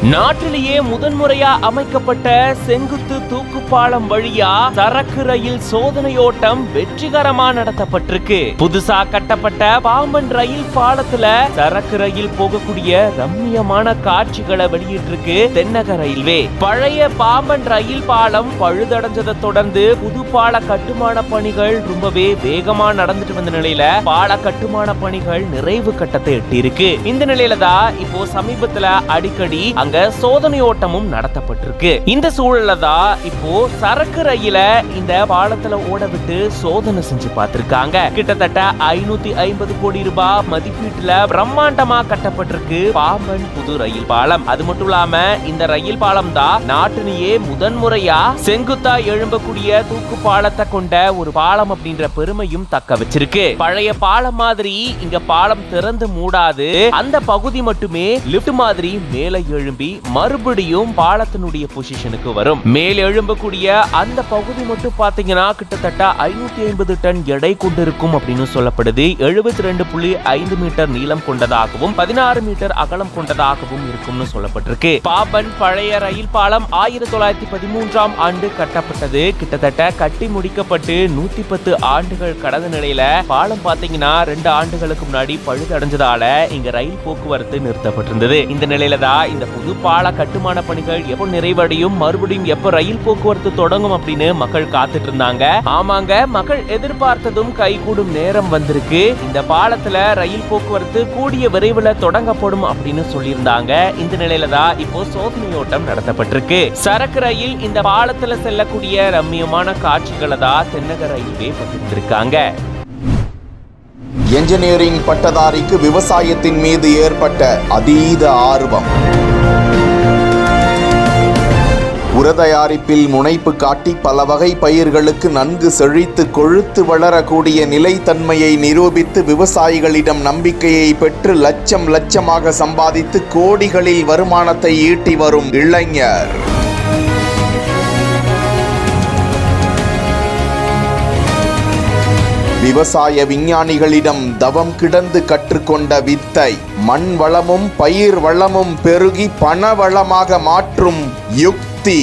நாட்டிலேயே முதன்முறையா அமைக்கப்பட்ட செங்குத்து தூக்குப்பாலம் வழியா சரக்கு ரயில் சோதனையோட்டம் வெற்றிகரமா நடத்தப்பட்டிருக்கு. புதுசா கட்டப்பட்ட பாம்பன் ரயில் பாலத்துல சரக்கு ரயில் போகக்கூடிய ரம்மியமான காட்சிகளை வெளியிட்டிருக்கு தென்னக ரயில்வே. பழைய பாம்பன் ரயில் பாலம் பழுதடைஞ்சதை தொடர்ந்து புது பால கட்டுமான பணிகள் ரொம்பவே வேகமா நடந்துட்டு வந்த நிலையில பால கட்டுமான பணிகள் நிறைவு கட்டத்தை எட்டியிருக்கு. இந்த நிலையில தான் இப்போ சமீபத்துல அடிக்கடி அங்க சோதனை ஓட்டமும் நடத்தப்பட்டிருக்கு. இந்த சூழல்ல தான் இப்போ சரக்கு ரயில இந்த பாலத்துல ஓட விட்டு சோதனை செஞ்சு பார்த்திருக்காங்க. கிட்டத்தட்ட 550 கோடி ரூபாய் மதிப்பீட்டுல பிரம்மாண்டமா கட்டப்பட்டிருக்கு பாம்பன் புது ரயில் பாலம். அது மட்டும் இல்லாம இந்த ரயில் பாலம் தான் நாட்டிலேயே முதன்முறையா செங்குத்தா எழும்பக்கூடிய தூக்கு பாலத்தை கொண்ட ஒரு பாலம் அப்படின்ற பெருமையும் தக்க வச்சிருக்கு. பழைய பாலம் மாதிரி இங்க பாலம் திறந்து மூடாது, அந்த பகுதி மட்டுமே லிப்ட் மாதிரி மேலே எழும்பி மறுபடியும் பாலத்தினுடைய பொசிஷனுக்கு வரும். மேல் எழும்பக்கூடிய அந்த பகுதி மட்டும் பாத்தீங்கன்னா கிட்டத்தட்ட 550 டன் எடை கொண்டிருக்கும் அப்படின்னு சொல்லப்படுது. 72.5 மீட்டர் நீளம் கொண்டதாகவும் 16 மீட்டர் அகலம் கொண்டதாகவும் இருக்கும்னு சொல்லப்பட்டிருக்கு. பாம்பன் பழைய ரயில் பாலம் 1913ஆம் ஆண்டு கட்டப்பட்டது. கிட்டத்தட்ட கட்டி முடிக்கப்பட்டு 110 ஆண்டுகள் கடந்த நிலையில பாலம் பாத்தீங்கன்னா 2 ஆண்டுகளுக்கு முன்னாடி பழுதடைஞ்சதால இங்க ரயில் போக்குவரத்து நிறுத்தப்பட்டிருந்தது. இந்த நிலையில தான் இந்த புது பால கட்டுமான பணிகள் எப்போ நிறைவடையும், மறுபடியும் எப்போ ரயில் போக்குவரத்து தொடங்கும் அப்படின்னு மக்கள் காத்துட்டு இருந்தாங்க. ஆமாங்க, மக்கள் எதிர்பார்த்ததும் கைகூடும் நேரம் வந்திருக்கு. இந்த பாலத்துல ரயில் போக்குவரத்து கூடிய விரைவில் தொடங்கப்படும் அப்படின்னு சொல்லியிருந்தாங்க. இந்த நிலையில தான் இப்போ சோதனையோட்டம் நடத்தப்பட்டிருக்கு. சரக்கு ரயில் இந்த பாலத்துல செல்லக்கூடிய ரம்மியமான காட்சிகளை தான் தென்னக ரயில்வே பகிர்ந்திருக்காங்க. என்ஜினியரிங் பட்டதாரிக்கு விவசாயத்தின் மீது ஏற்பட்ட அதீத ஆர்வம். உர தயாரிப்பில் முனைப்பு காட்டி பல வகை பயிர்களுக்கு நன்கு செழித்து கொழுத்து வளரக்கூடிய நிலைத்தன்மையை நிரூபித்து விவசாயிகளிடம் நம்பிக்கையை பெற்று லட்சம் லட்சமாக சம்பாதித்து கோடிகளில் வருமானத்தை ஈட்டி வரும் இளைஞர். விவசாய விஞ்ஞானிகளிடம் தவம் கிடந்து கற்றுக்கொண்ட வித்தை மண் வளமும் பயிர் வளமும் பெருகி பண வளமாக மாற்றும் யுக்தி.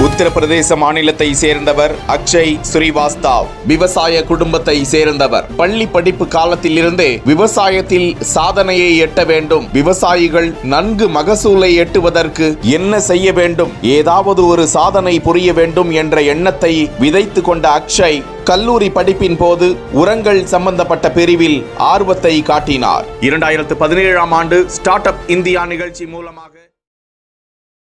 உத்தரப்பிரதேச மாநிலத்தை சேர்ந்தவர் அக்ஷய் ஸ்ரீவாஸ்தவ். விவசாய குடும்பத்தை சேர்ந்தவர். பள்ளி படிப்பு காலத்தில் இருந்தே விவசாயத்தில் சாதனையை எட்ட வேண்டும், விவசாயிகள் நன்கு மகசூலை எட்டுவதற்கு என்ன செய்ய வேண்டும், ஏதாவது ஒரு சாதனை புரிய வேண்டும் என்ற எண்ணத்தை விதைத்து கொண்ட அக்ஷய் கல்லூரி படிப்பின் போது உரங்கள் சம்பந்தப்பட்ட பிரிவில் ஆர்வத்தை காட்டினார். 2017ஆம் ஆண்டு ஸ்டார்ட் அப் இந்தியா நிகழ்ச்சி மூலமாக